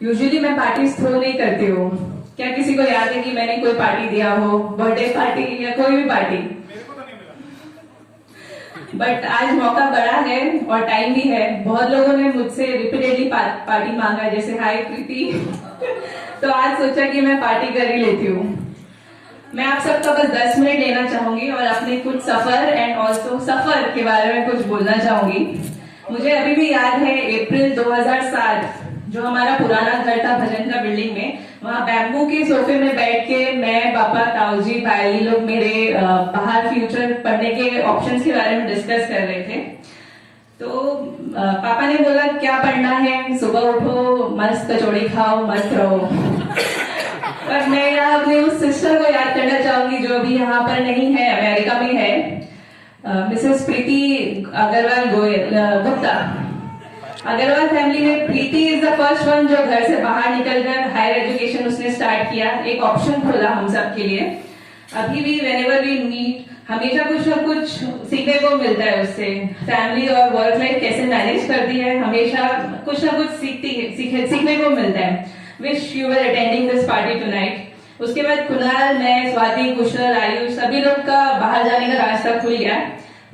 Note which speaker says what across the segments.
Speaker 1: Usually मैं party throw नहीं करती हूँ। क्या किसी को याद है कि मैंने कोई पार्टी दिया हो, बर्थडे पार्टी या कोई भी पार्टी?
Speaker 2: मेरे को तो नहीं मिला।
Speaker 1: बट आज मौका बड़ा है और टाइम भी है। बहुत लोगों ने मुझसे रिपीटेडली पार्टी मांगा है, जैसे हाय प्रीति। तो आज सोचा कि मैं पार्टी कर ही लेती हूँ। मैं आप सबका बस 10 मिनट लेना चाहूंगी और अपने कुछ सफर एंड ऑल्सो सफर के बारे में कुछ बोलना चाहूंगी। मुझे अभी भी याद है अप्रैल 2007, जो हमारा पुराना घर था भजन का बिल्डिंग में, वहां बैम्बू के सोफे में बैठ के मैं, पापा, ताऊजी, पायली लोग मेरे बाहर फ्यूचर पढ़ने के ऑप्शंस के बारे में डिस्कस कर रहे थे। तो पापा ने बोला क्या पढ़ना है, सुबह उठो, मस्त कचौड़ी खाओ, मस्त रहो। पर मैं यहाँ अपने उस सिस्टर को याद करना चाहूंगी जो अभी यहाँ पर नहीं है, अमेरिका में है, मिसेस प्रीति अग्रवाल गुप्ता। अग्रवाल फैमिली में प्रीति इज द फर्स्ट वन जो घर से बाहर निकलकर हायर एजुकेशन उसने स्टार्ट किया, एक ऑप्शन खोला हम सब के लिए। अभी भी व्हेनेवर वी मीट हमेशा कुछ ना कुछ सीखने को मिलता है उससे। फैमिली और वर्क लाइफ कैसे मैनेज करती है, हमेशा कुछ ना कुछ सीखने को मिलता है। Wish you were attending this party tonight. उसके बाद कुणाल, मैं, स्वाति, कुशल, आयुष, सभी लोग का बाहर जाने का रास्ता खुल गया।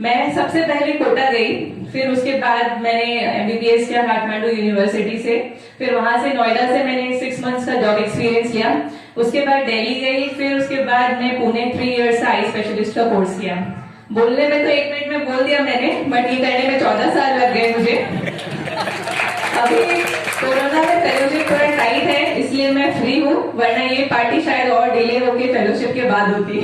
Speaker 1: मैं सबसे पहले कोटा गई, फिर उसके बाद मैंने एमबीबीएस किया काठमांडू यूनिवर्सिटी से, फिर वहां से नोएडा से मैंने 6 मंथ्स का जॉब एक्सपीरियंस किया। उसके बाद दिल्ली गई, फिर उसके बाद मैं पुणे 3 इयर्स का आई स्पेशलिस्ट का कोर्स किया। बोलने में तो 1 मिनट में बोल दिया मैंने, बट ये करने में 14 साल लग गए मुझे। अभी कोरोना में फेलोशिप थोड़ा टाइट है, इसलिए मैं फ्री हूँ, वरना ये पार्टी शायद और डिले होके फेलोशिप के बाद होती।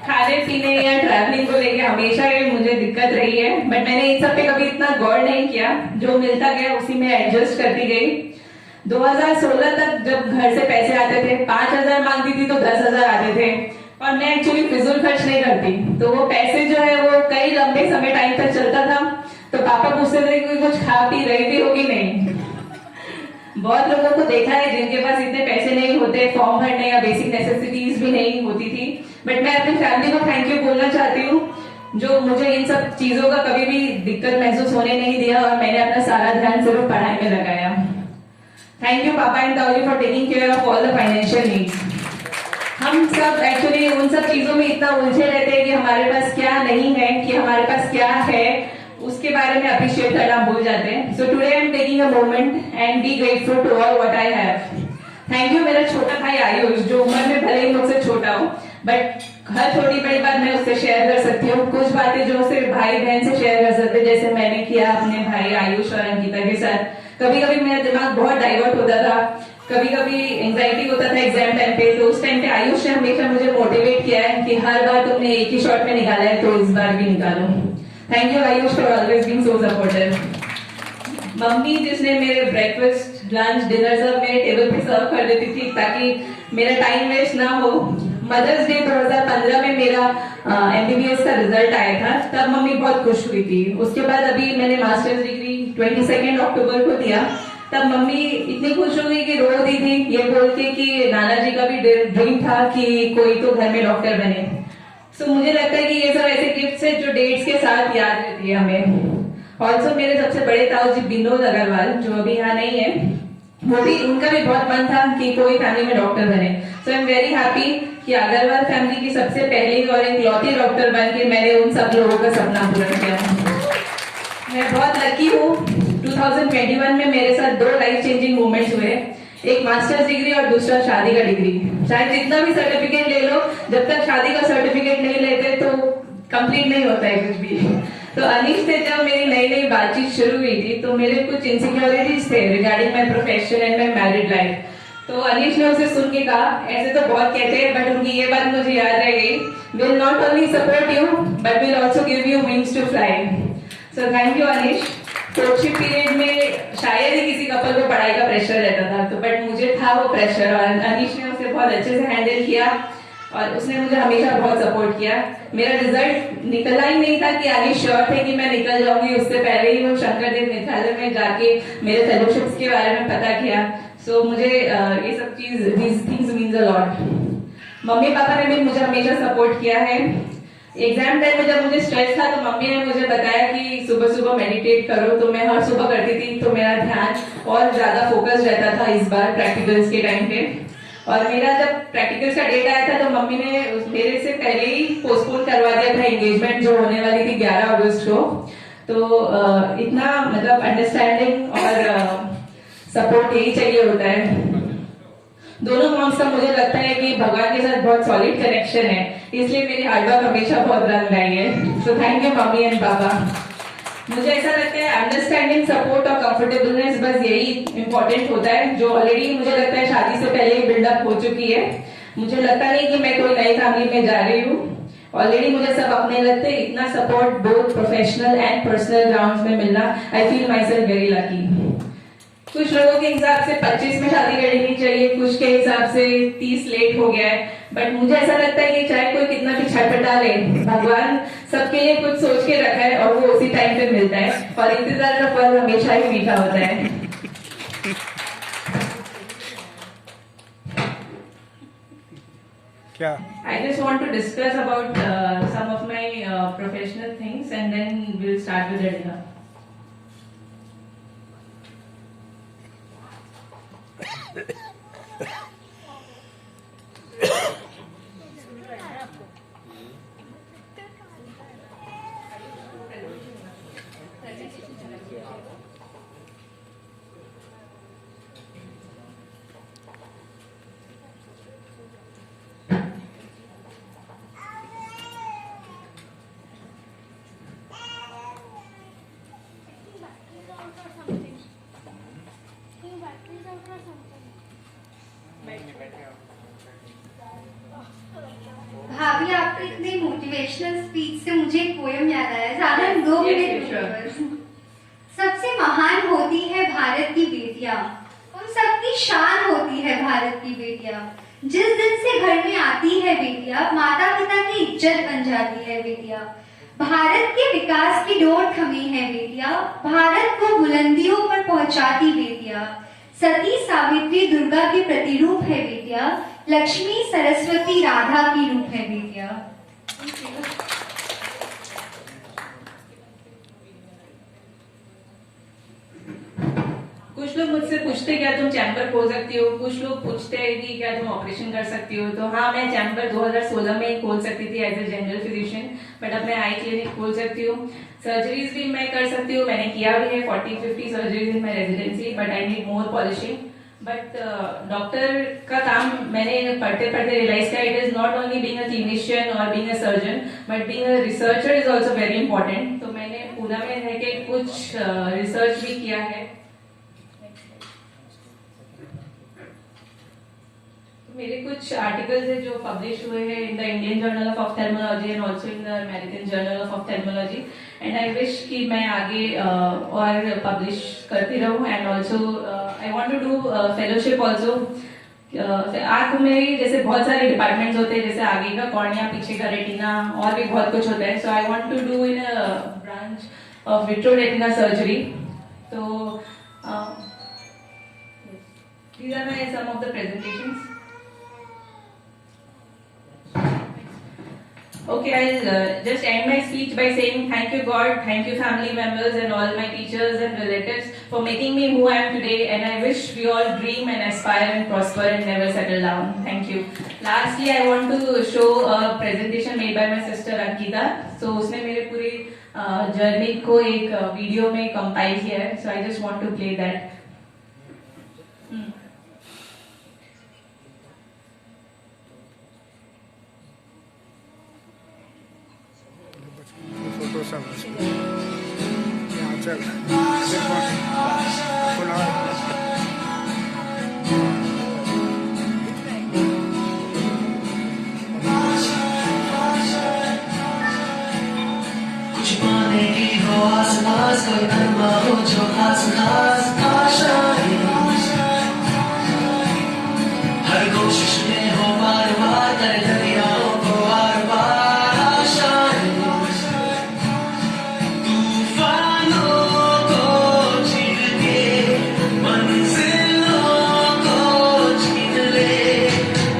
Speaker 1: खाने पीने या ट्रैवलिंग को लेके हमेशा ये मुझे दिक्कत रही है, बट मैंने इन सब पे कभी इतना गौर नहीं किया। जो मिलता गया उसी में एडजस्ट करती गई। 2016 तक जब घर से पैसे आते थे, 5,000 मांगती थी तो 10,000 आते थे, और मैं एक्चुअली फिजूल खर्च नहीं करती, तो वो पैसे जो है वो कई लंबे समय टाइम तक चलता था। तो पापा पूछते थे कि कुछ खा पी रही भी होगी नहीं। बहुत लोगों को देखा है जिनके पास इतने पैसे नहीं होते, फॉर्म भरने या बेसिक नेसेसिटीज भी नहीं होती थी, बट मैं अपनी फैमिली को थैंक यू बोलना चाहती हूँ जो मुझे इन सब चीजों का कभी भी दिक्कत महसूस होने नहीं दिया, और मैंने अपना सारा ध्यान सिर्फ पढ़ाई में लगाया। थैंक यू पापा एंड ताऊजी for taking care of all the financial needs. हम सब एक्चुअली उन सब चीजों में इतना उलझे रहते हैं कि हमारे पास क्या नहीं है, कि हमारे पास क्या है, उसके बारे में अप्रिशिएट करना भूल जाते हैं। So today I am taking a moment and be grateful to all what I have. Thank you मेरा छोटा भाई आयुष, जो उम्र में भले ही मुझसे छोटा हो, बट हर छोटी बड़ी बात मैं उससे शेयर कर सकती हूँ। कुछ बातें जो सिर्फ भाई बहन से शेयर कर सकते, जैसे मैंने किया अपने भाई आयुष और अंकिता के साथ। कभी कभी मेरा दिमाग बहुत डाइवर्ट होता था, कभी कभी एंजाइटी होता था एग्जाम टाइम पे, तो उस टाइम पे आयुष ने हमेशा मुझे मोटिवेट किया है कि हर बार तुमने एक ही शॉट में निकाला है तो इस बार भी निकालो। Thank you Ayush for always being so supportive. Mummy जिसने मेरे ब्रेकफास्ट, लंच, डिनर सब मेरे टेबल पे सर्व कर देती थी ताकि मेरा टाइम वेस्ट ना हो। मदर्स डे 2015 में मेरा एमबीबीएस का रिजल्ट आया था, तब मम्मी बहुत खुश हुई थी। उसके बाद अभी मैंने मास्टर्स डिग्री 22 अक्टूबर को दिया, तब मम्मी इतनी खुश हो गई कि रो दी थी, ये बोल के कि नाना जी का भी ड्रीम था कि कोई तो घर में डॉक्टर बने। सो मुझे लगता है कि ये सब ऐसे गिफ्ट्स है जो डेट्स के साथ याद रहती है हमें। ऑल्सो मेरे सबसे बड़े ताऊ जी विनोद अग्रवाल, जो अभी यहाँ नहीं है, वो भी, उनका भी बहुत मन था कि कोई फैमिली में डॉक्टर बने। सो आई एम वेरी हैप्पी कि अग्रवाल फैमिली की सबसे पहली और इकलौती डॉक्टर बन के मैंने उन सब लोगों का सपना पूरा किया। मैं बहुत लकी हूँ। 2021 में मेरे साथ 2 लाइफ चेंजिंग मोमेंट्स हुए, एक मास्टर्स डिग्री और दूसरा शादी का डिग्री। चाहे जितना भी सर्टिफिकेट ले लो, जब तक शादी का सर्टिफिकेट नहीं लेते तो कंप्लीट नहीं होता है कुछ भी। तो अनीश से जब मेरी नई नई बातचीत शुरू हुई थी तो मेरे कुछ इनसिक्योरिटीज थे regarding my profession and my married life. तो अनीश ने उसे सुन के कहा, ऐसे तो बहुत कहते हैं बट उनकी ये बात मुझे याद रह गई, will not only support you but will also give you wings to fly. So thank you Anish. Coaching period में शायद ही किसी कपल को पढ़ाई का प्रेशर रहता था, तो बट मुझे था वो प्रेशर, और अनीश ने उसे बहुत अच्छे से हैंडल किया और उसने मुझे हमेशा बहुत सपोर्ट किया। मेरा रिजल्ट निकला ही नहीं था कि अनीश श्योर थे कि मैं निकल जाऊंगी, उससे पहले ही वो शंकरदेव विद्यालय में जाके मेरे फेलोशिप्स के बारे में पता किया। सो मुझे ये सब चीज, these things means a lot. Mummy papa ने भी मुझे हमेशा सपोर्ट किया है। एग्जाम टाइम में जब मुझे स्ट्रेस था तो मम्मी ने मुझे बताया कि सुबह सुबह मेडिटेट करो, तो मैं हर सुबह करती थी, तो मेरा ध्यान और ज्यादा फोकस रहता था इस बार प्रैक्टिकल्स के टाइम पे। और मेरा जब प्रैक्टिकल्स का डेट आया था तो मम्मी ने मेरे से पहले ही पोस्टपोन करवा दिया था एंगेजमेंट जो होने वाली थी 11 अगस्त को। तो इतना मतलब अंडरस्टैंडिंग और सपोर्ट यही चाहिए होता है। दोनों मॉम्स का मुझे लगता है कि भगवान के साथ बहुत सॉलिड कनेक्शन है, इसलिए मेरी हार्डवर्क हमेशा बहुत रंग लाई है। सो थैंक यू मम्मी एंड पापा। मुझे ऐसा लगता है अंडरस्टैंडिंग, सपोर्ट और कंफर्टेबलनेस बस यही इंपॉर्टेंट होता है, जो ऑलरेडी मुझे लगता है शादी से पहले ही बिल्डअप हो चुकी है। मुझे लगता नहीं कि मैं कोई नई फैमिली में जा रही हूँ, ऑलरेडी मुझे सब अपने लगते। इतना support both professional and personal grounds में मिलना, I feel my self very lucky. कुछ लोगों के हिसाब से 25 में शादी कर लेनी चाहिए, कुछ के हिसाब से 30 लेट हो गया है, बट मुझे ऐसा लगता है कि चाहे कोई कितना भी छटपटा ले, भगवान सबके लिए कुछ सोच के रखा है और वो उसी टाइम पे मिलता है, और इंतजार का फल हमेशा ही मीठा होता है।
Speaker 2: क्या?
Speaker 1: I just want to discuss about some of my professional things and then we'll start with the dinner.
Speaker 3: भाभी, आपकी इतनी मोटिवेशनल स्पीच से मुझे एक पोयम याद आया। ज्यादा 2
Speaker 1: Yes,
Speaker 3: मिनट
Speaker 1: sure.
Speaker 3: बस। सबसे महान होती है भारत की बेटियां, उन सबकी शान होती है भारत की बेटियां। जिस दिन से घर में आती है बेटियां, माता पिता की इज्जत बन जाती है बेटियां। भारत के विकास की डोर थमी है बेटियां, भारत को बुलंदियों पर पहुंचाती बेटियां। सती सावित्री दुर्गा की प्रतिरूप है बेटियां, लक्ष्मी सरस्वती राधा की रूप है बेटियां।
Speaker 1: कुछ लोग मुझसे पूछते क्या तुम चैम्बर खोल सकती हो, कुछ लोग पूछते हैं कि क्या तुम ऑपरेशन कर सकती हो। तो हाँ, मैं चैम्बर 2016 में ही खोल सकती थी as a general physician, but अब मैं आई क्लिनिक खोल सकती हूँ। सर्जरीज भी मैं कर सकती हूँ, मैंने किया भी है 40-50 surgeries in my residency, but I need more polishing. But doctor का काम मैंने पढ़ते पढ़ते रियलाइज किया, it is not only being a clinician और being a surgeon, but being a researcher is also very important. तो मैंने पूना में रह के कुछ रिसर्च भी किया है। मेरे कुछ आर्टिकल्स है जो पब्लिश हुए हैं in the Indian journal of ophthalmology and also in the American journal of ophthalmology, and I wish कि मैं आगे और पब्लिश करती रहूं। And also I want to do fellowship also. आंख में जैसे बहुत सारे डिपार्टमेंट्स होते हैं, जैसे आगे का कॉर्निया, पीछे का रेटिना, और भी बहुत कुछ होता है। So I want to do in a branch of vitreoretina surgery. तो these are my some of the presentations. Okay, I'll just end my speech by saying thank you God, thank you family members and all my teachers and relatives for making me who I am today, and I wish we all dream and aspire and prosper and never settle down. Thank you. Lastly, I want to show a presentation made by my sister Ankita. So उसने मेरे पूरी journey को एक video में compile किया है, so I just want to play that.
Speaker 2: Photo सब यहाँ चल खुला
Speaker 4: कुछ पाने की हो आस पास, कोई नरमा हो जो खास खास आशाएं, हर कोशिश में हो बार बार कर दरियाओं को बार बार आशाएं, तूफानों को छीन के मंजिलों को छीन ले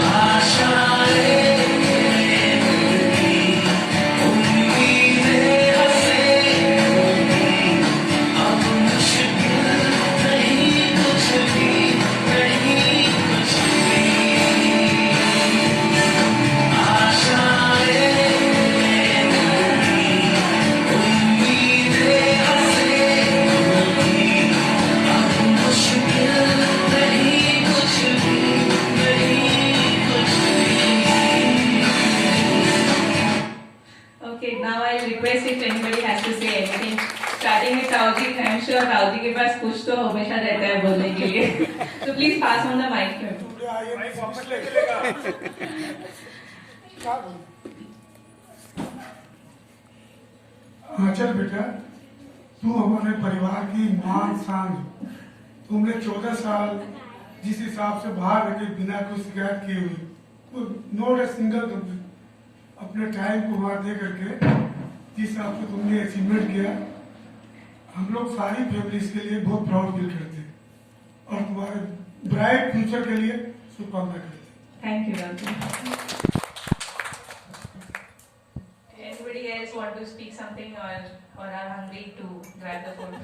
Speaker 4: आशाएं,
Speaker 1: तो हमेशा रहता है बोलने के लिए. So please pass on the mic to him.
Speaker 2: पूरे आइए नहीं समझ लेगा क्या बोलूं? हाँ चल बेटा, तू हमारे परिवार की मान शान है। तुमने 14 साल जिस हिसाब से बाहर रह के बिना कोई शिकायत किए हुए, वो नॉट ए सिंगल अपने टाइम को वहां दे करके जिस हिसाब से तुमने अचीवमेंट किया, हम लोग सारी फैमिली इसके लिए बहुत प्राउड फील करते हैं और तुम्हारे ब्राइट फ्यूचर के लिए शुभकामनाएं करते हैं।
Speaker 1: Thank you, Ramji. Anybody else want to speak something or are hungry to grab the phone?